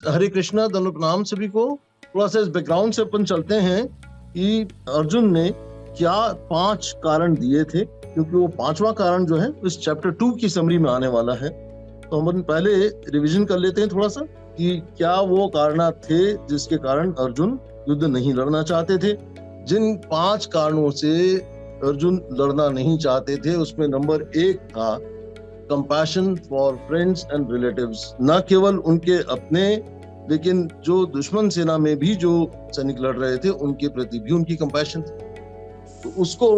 हरे कृष्णा, दंड प्रणाम सभी को। थोड़ा सा इस बैकग्राउंड से अपन चलते हैं कि अर्जुन ने क्या 5 कारण दिए थे, क्योंकि वो 5वां कारण जो है इस चैप्टर 2 की समरी में आने वाला है। तो हम पहले रिवीजन कर लेते हैं थोड़ा सा कि क्या वो कारण थे जिसके कारण अर्जुन युद्ध नहीं लड़ना चाहते थे। जिन 5 कारणों से अर्जुन लड़ना नहीं चाहते थे उसमें नंबर 1 था compassion for friends and relatives. न केवल उनके अपने, लेकिन जो दुश्मन सेना में भी जो सैनिक लड़ रहे थे उनके प्रति भी उनकी कंपैशन थी। तो उसको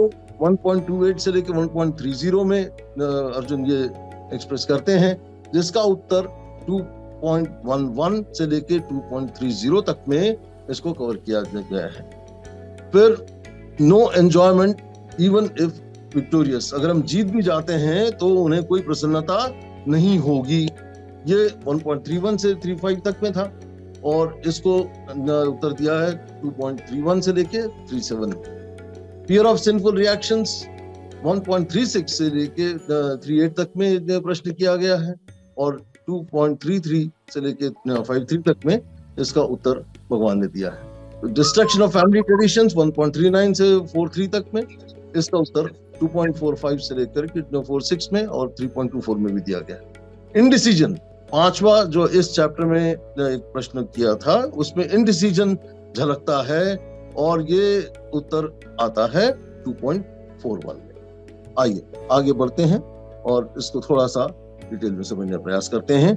1.28 से लेकर 1.30 में अर्जुन ये एक्सप्रेस करते हैं, जिसका उत्तर 2.11 से लेकर 2.30 तक में इसको कवर किया गया है। फिर no enjoyment even if victorious, अगर हम जीत भी जाते हैं तो उन्हें कोई प्रसन्नता नहीं होगी। ये 1.31 से 35 तक में था और इसको उत्तर दिया है 2.31 से लेके 37। फियर ऑफ सिंफुल रिएक्शंस 1.36 से लेके 38 तक में प्रश्न किया गया है और 2.33 से लेके 53 तक में इसका उत्तर भगवान ने दिया है। डिस्ट्रक्शन ऑफ फैमिली ट्रेडिशंस 1.39 से 43 तक में, इसका उत्तर 2.45 से लेकर 46 में और 3.24 में भी दिया गया। इनडिसीजन 5वां जो इस चैप्टर में एक प्रश्न किया था उसमें इनडिसीजन झलकता है और ये उत्तर आता है 2.41 में। आइए आगे बढ़ते हैं और इसको थोड़ा सा डिटेल में समझने का प्रयास करते हैं।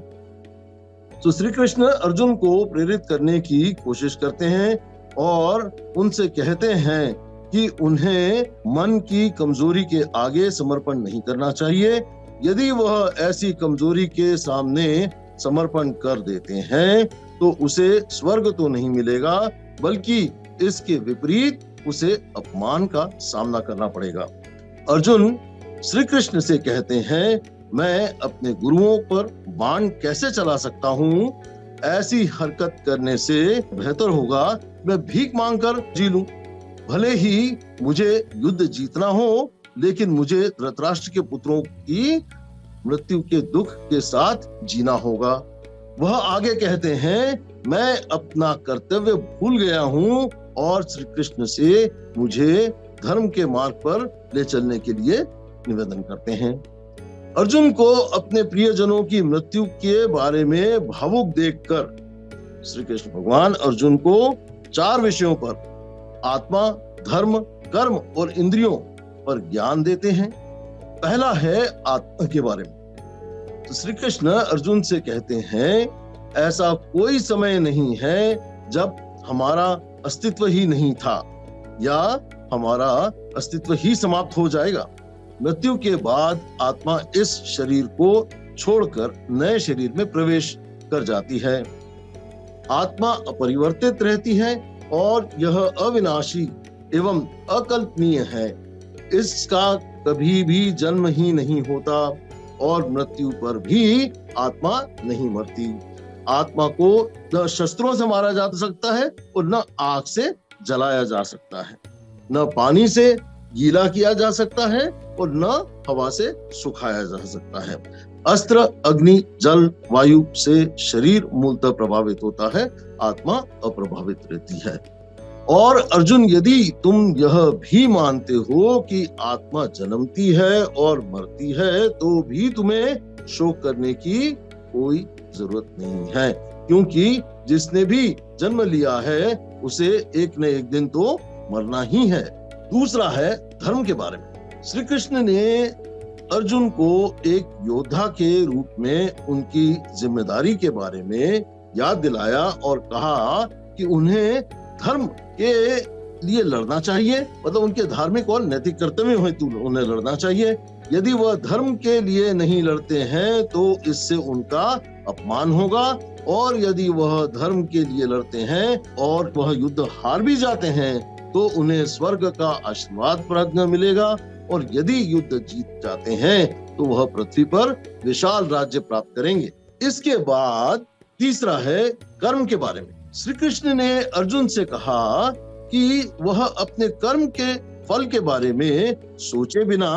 तो श्री कृष्ण अर्जुन को प्रेरित करने की कोशिश करते हैं और उनसे कहते हैं कि उन्हें मन की कमजोरी के आगे समर्पण नहीं करना चाहिए। यदि वह ऐसी कमजोरी के सामने समर्पण कर देते हैं तो उसे स्वर्ग तो नहीं मिलेगा, बल्कि इसके विपरीत उसे अपमान का सामना करना पड़ेगा। अर्जुन श्री कृष्ण से कहते हैं, मैं अपने गुरुओं पर बाण कैसे चला सकता हूँ? ऐसी हरकत करने से बेहतर होगा मैं भीख मांगकर जी लूं। भले ही मुझे युद्ध जीतना हो, लेकिन मुझे धृतराष्ट्र के पुत्रों की मृत्यु के दुख के साथ जीना होगा। वह आगे कहते हैं, मैं अपना कर्तव्य भूल गया हूँ और श्री कृष्ण से मुझे धर्म के मार्ग पर ले चलने के लिए निवेदन करते हैं। अर्जुन को अपने प्रियजनों की मृत्यु के बारे में भावुक देखकर श्री कृष्ण भगवान अर्जुन को 4 विषयों पर, आत्मा, धर्म, कर्म और इंद्रियों पर ज्ञान देते हैं। पहला है आत्मा के बारे में। तो श्री कृष्ण अर्जुन से कहते हैं, ऐसा कोई समय नहीं है जब हमारा अस्तित्व ही नहीं था या हमारा अस्तित्व ही समाप्त हो जाएगा। मृत्यु के बाद आत्मा इस शरीर को छोड़कर नए शरीर में प्रवेश कर जाती है। आत्मा अपरिवर्तित रहती है और यह अविनाशी एवं अकल्पनीय है। इसका कभी भी जन्म ही नहीं होता और मृत्यु पर भी आत्मा नहीं मरती। आत्मा को न शस्त्रों से मारा जा सकता है और न आग से जलाया जा सकता है, न पानी से गीला किया जा सकता है और न हवा से सुखाया जा सकता है। अस्त्र, अग्नि, जल, वायु से शरीर मूलतः प्रभावित होता है, आत्मा अप्रभावित रहती है। और अर्जुन, यदि तुम यह भी मानते हो कि आत्मा जन्मती है और मरती है, तो भी तुम्हें शोक करने की कोई जरूरत नहीं है, क्योंकि जिसने भी जन्म लिया है उसे एक न एक दिन तो मरना ही है। दूसरा है धर्म के बारे में। श्री कृष्ण ने अर्जुन को एक योद्धा के रूप में उनकी जिम्मेदारी के बारे में याद दिलाया और कहा कि उन्हें धर्म के लिए लड़ना चाहिए, मतलब उनके धार्मिक और नैतिक कर्तव्य हेतु उन्हें लड़ना चाहिए। यदि वह धर्म के लिए नहीं लड़ते हैं तो इससे उनका अपमान होगा, और यदि वह धर्म के लिए लड़ते हैं और वह युद्ध हार भी जाते हैं तो उन्हें स्वर्ग का आशीर्वाद प्राप्त मिलेगा, और यदि युद्ध जीत जाते हैं तो वह पृथ्वी पर विशाल राज्य प्राप्त करेंगे। इसके बाद तीसरा है कर्म के बारे में। श्री कृष्ण ने अर्जुन से कहा कि वह अपने कर्म के फल के बारे में सोचे बिना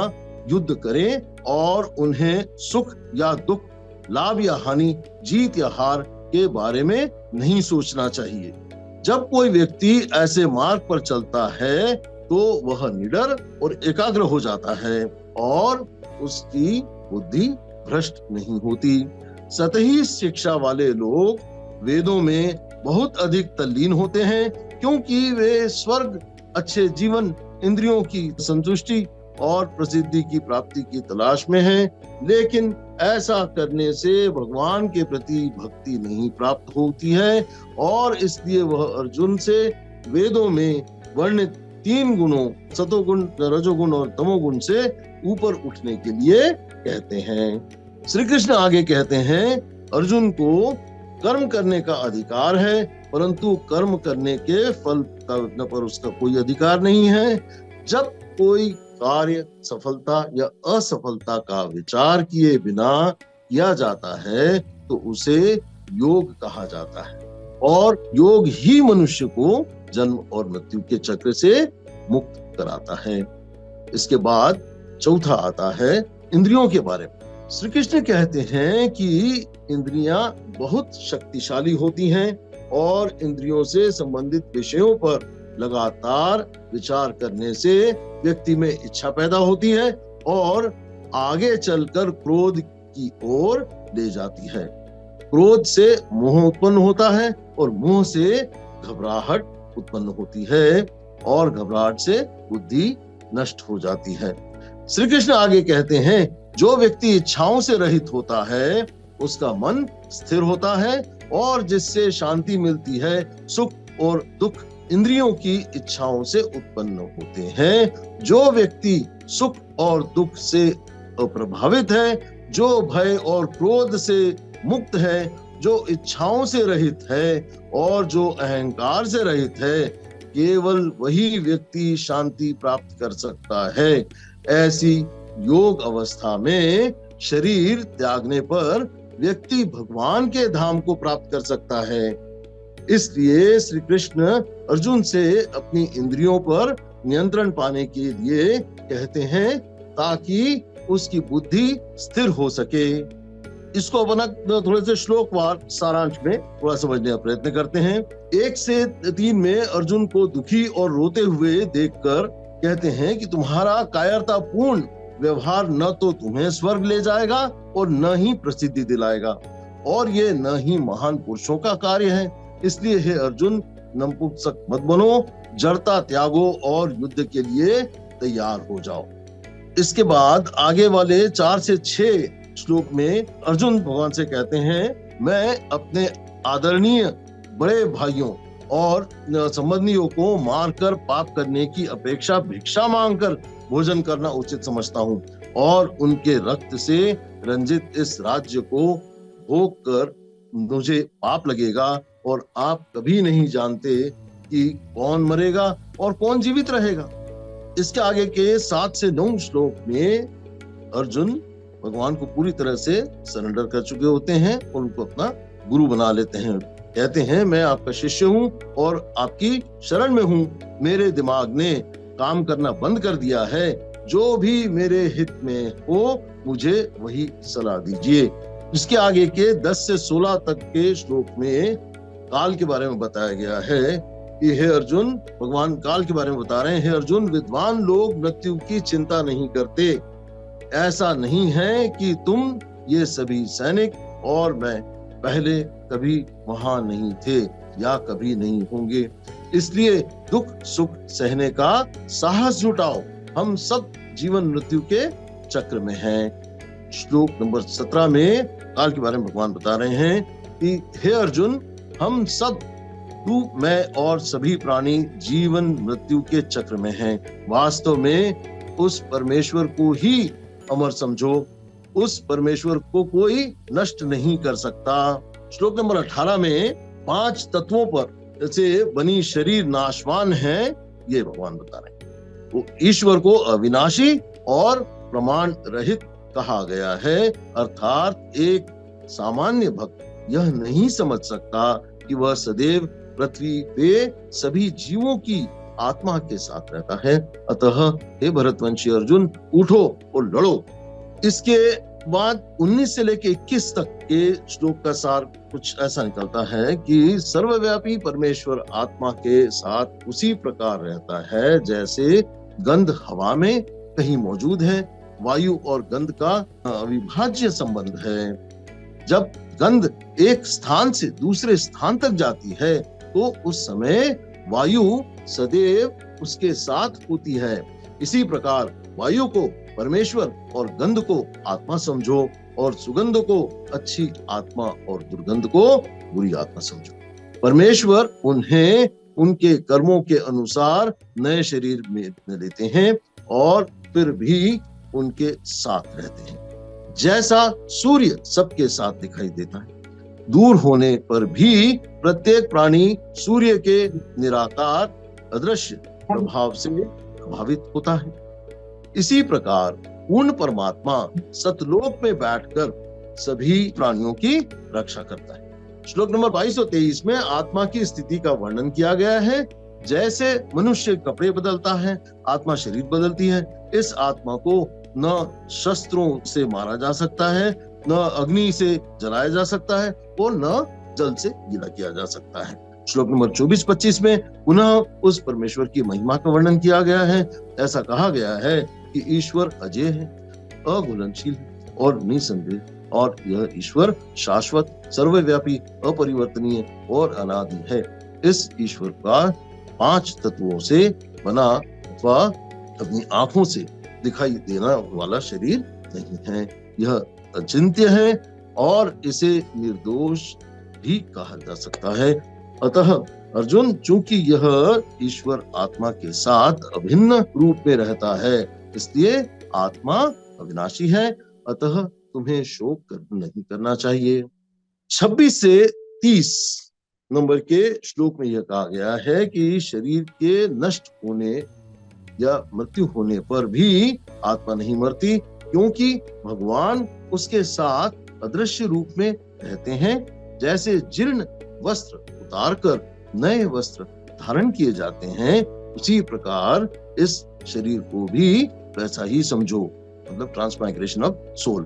युद्ध करें और उन्हें सुख या दुख, लाभ या हानि, जीत या हार के बारे में नहीं सोचना चाहिए। जब कोई व्यक्ति ऐसे मार्ग पर चलता है तो वह निडर और एकाग्र हो जाता है और उसकी बुद्धि भ्रष्ट नहीं होती। सतही शिक्षा वाले लोग वेदों में बहुत अधिक तल्लीन होते हैं, क्योंकि वे स्वर्ग, अच्छे जीवन, इंद्रियों की संतुष्टि और प्रसिद्धि की प्राप्ति की तलाश में हैं। लेकिन ऐसा करने से भगवान के प्रति भक्ति नहीं प्राप्त होती है और इसलिए वह अर्जुन से वेदों में वर्णित 3 गुणों, सतोगुण, रजोगुण और तमोगुण से ऊपर उठने के लिए कहते हैं। श्री कृष्ण आगे कहते हैं, अर्जुन को कर्म करने का अधिकार है, परंतु कर्म करने के फल पर उसका कोई अधिकार नहीं है। जब कोई कार्य सफलता या असफलता का विचार किए बिना किया जाता है तो उसे योग कहा जाता है और योग ही मनुष्य को जन्म और मृत्यु के चक्र से मुक्त कराता है। इसके बाद चौथा आता है इंद्रियों के बारे में। श्री कृष्ण कहते हैं कि इंद्रियां बहुत शक्तिशाली होती हैं और इंद्रियों से संबंधित विषयों पर लगातार विचार करने से व्यक्ति में इच्छा पैदा होती है और आगे चलकर क्रोध की ओर ले जाती है। क्रोध से मोह उत्पन्न होता है और मोह से घबराहट उत्पन्न होती है और घबराहट से बुद्धि नष्ट हो जाती है। श्री कृष्ण आगे कहते हैं, जो व्यक्ति इच्छाओं से रहित होता है उसका मन स्थिर होता है और जिससे शांति मिलती है। सुख और दुख इंद्रियों की इच्छाओं से उत्पन्न होते हैं। जो व्यक्ति सुख और दुख से अप्रभावित है, जो भय और क्रोध से मुक्त है, जो इच्छाओं से रहित है और जो अहंकार से रहित है, केवल वही व्यक्ति शांति प्राप्त कर सकता है। ऐसी योग अवस्था में शरीर त्यागने पर व्यक्ति भगवान के धाम को प्राप्त कर सकता है। इसलिए श्री कृष्ण अर्जुन से अपनी इंद्रियों पर नियंत्रण पाने के लिए कहते हैं ताकि उसकी बुद्धि स्थिर हो सके। इसको अपना थोड़े से श्लोकवार सारांश में थोड़ा समझने का प्रयत्न करते हैं। 1 से 3 में अर्जुन को दुखी और रोते हुए देखकर कहते हैं कि तुम्हारा कायरतापूर्ण व्यवहार न तो तुम्हें स्वर्ग ले जाएगा और न ही प्रसिद्धि दिलाएगा और ये न ही महान पुरुषों का कार्य है। इसलिए हे अर्जुन, नपुंसक मत बनो, जड़ता त्यागो और युद्ध के लिए तैयार हो जाओ। इसके बाद आगे वाले 4 से 6 श्लोक में अर्जुन भगवान से कहते हैं, मैं अपने आदरणीय बड़े भाइयों और संबंधियों को मारकर पाप करने की अपेक्षा भिक्षा मांगकर भोजन करना उचित समझता हूँ और उनके रक्त से रंजित इस राज्य को भोग कर मुझे पाप लगेगा और आप कभी नहीं जानते कि कौन मरेगा और कौन जीवित रहेगा। इसके आगे के 7 से 9 श्लोक में अर्जुन भगवान को पूरी तरह से सरेंडर कर चुके होते हैं और उनको अपना गुरु बना लेते हैं। कहते हैं, मैं आपका शिष्य हूँ और आपकी शरण में हूँ। मेरे दिमाग ने काम करना बंद कर दिया है। जो भी मेरे हित में हो मुझे वही सलाह दीजिए। इसके आगे के 10 से 16 तक के श्लोक में काल के बारे में बताया गया है कि हे अर्जुन, भगवान काल के बारे में बता रहे हैं, हे अर्जुन, विद्वान लोग मृत्यु की चिंता नहीं करते। ऐसा नहीं है कि तुम ये सभी सैनिक और मैं पहले कभी वहां नहीं थे या कभी नहीं होंगे। इसलिए दुख सुख सहने का साहस जुटाओ। हम सब जीवन मृत्यु के चक्र में हैं। श्लोक नंबर 17 में काल के बारे में भगवान बता रहे हैं कि हे अर्जुन, हम सब, तू, मैं और सभी प्राणी जीवन मृत्यु के चक्र में हैं। वास्तव में उस परमेश्वर को ही अमर समझो। उस परमेश्वर को कोई नष्ट नहीं कर सकता। श्लोक नंबर 18 में 5 तत्वों पर जैसे बनी शरीर नाशवान है, ये भगवान बता रहे हैं। वो ईश्वर को अविनाशी और प्रमाण रहित कहा गया है, अर्थात एक सामान्य भक्त यह नहीं समझ सकता कि वह सदैव पृथ्वी पे सभी जीवों की आत्मा के साथ रहता है। अतः हे भरतवंशी अर्जुन, उठो और लड़ो। इसके बाद 19 से लेके 21 तक के श्लोक का सार कुछ ऐसा निकलता है कि सर्वव्यापी परमेश्वर आत्मा के साथ उसी प्रकार रहता है जैसे गंध हवा में कहीं मौजूद है। वायु और गंध का अविभाज्य संबंध है। जब गंध एक स्थान से दूसरे स्थान तक जाती है तो उस समय वायु सदैव उसके साथ होती है। इसी प्रकार वायु को परमेश्वर और गंध को आत्मा समझो और सुगंध को अच्छी आत्मा और दुर्गंध को बुरी आत्मा समझो। परमेश्वर उन्हें उनके कर्मों के अनुसार नए शरीर में लेते हैं और फिर भी उनके साथ रहते हैं। जैसा सूर्य सबके साथ दिखाई देता है, दूर होने पर भी प्रत्येक प्राणी सूर्य के निराकार अदृश्य प्रभाव से प्रभावित होता है। इसी प्रकार पूर्ण परमात्मा सतलोक में बैठकर सभी प्राणियों की रक्षा करता है। श्लोक नंबर 22 और 23 में आत्मा की स्थिति का वर्णन किया गया है। जैसे मनुष्य कपड़े बदलता है, आत्मा शरीर बदलती है। इस आत्मा को न शस्त्रों से मारा जा सकता है, न अग्नि से जलाया जा सकता है और न जल से गीला किया जा सकता है। श्लोक नंबर 24-25 में पुनः उस परमेश्वर की महिमा का वर्णन किया गया है। ऐसा कहा गया है कि ईश्वर अजय है, अघुलनशील और निसंदेह, और यह ईश्वर शाश्वत, सर्वव्यापी, अपरिवर्तनीय और अनादि है। इस ईश्वर का 5 तत्वों से बना अथवा अपनी आंखों से दिखाई देना वाला शरीर नहीं है। यह अचिंत्य है और इसे निर्दोष भी कहा जा सकता है। अतः अर्जुन, चूंकि यह ईश्वर आत्मा के साथ अभिन्न रूप में रहता है, इसलिए आत्मा अविनाशी है। अतः तुम्हें शोक नहीं करना चाहिए। 26 से 30 नंबर के श्लोक में यह कहा गया है कि शरीर के नष्ट होने या मृत्यु होने पर भी आत्मा नहीं मरती, क्योंकि भगवान उसके साथ अदृश्य रूप में रहते हैं। जैसे जीर्ण वस्त्र उतारकर नए वस्त्र धारण किए जाते हैं, उसी प्रकार इस शरीर को भी वैसा ही समझो, मतलब ट्रांसमाइग्रेशन ऑफ सोल।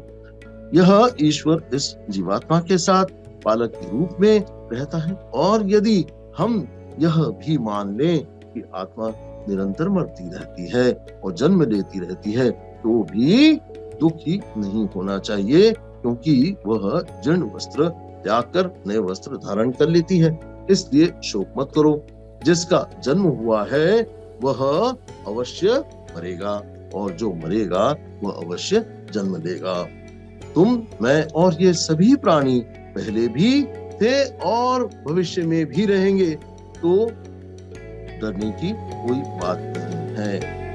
यह ईश्वर इस जीवात्मा के साथ पालक के रूप में रहता है। और यदि हम यह भी मान लें कि आत्मा निरंतर मरती रहती है और जन्म लेती रहती है, तो भी दुखी नहीं होना चाहिए, क्योंकि वह जीर्ण वस्त्र त्याग कर नए वस्त्र धारण कर लेती है। इसलिए शोक मत करो। जिसका जन्म हुआ है वह अवश्य मरेगा, और जो मरेगा वह अवश्य जन्म लेगा। तुम, मैं और ये सभी प्राणी पहले भी थे और भविष्य में भी रहेंगे, तो डरने की कोई बात नहीं है।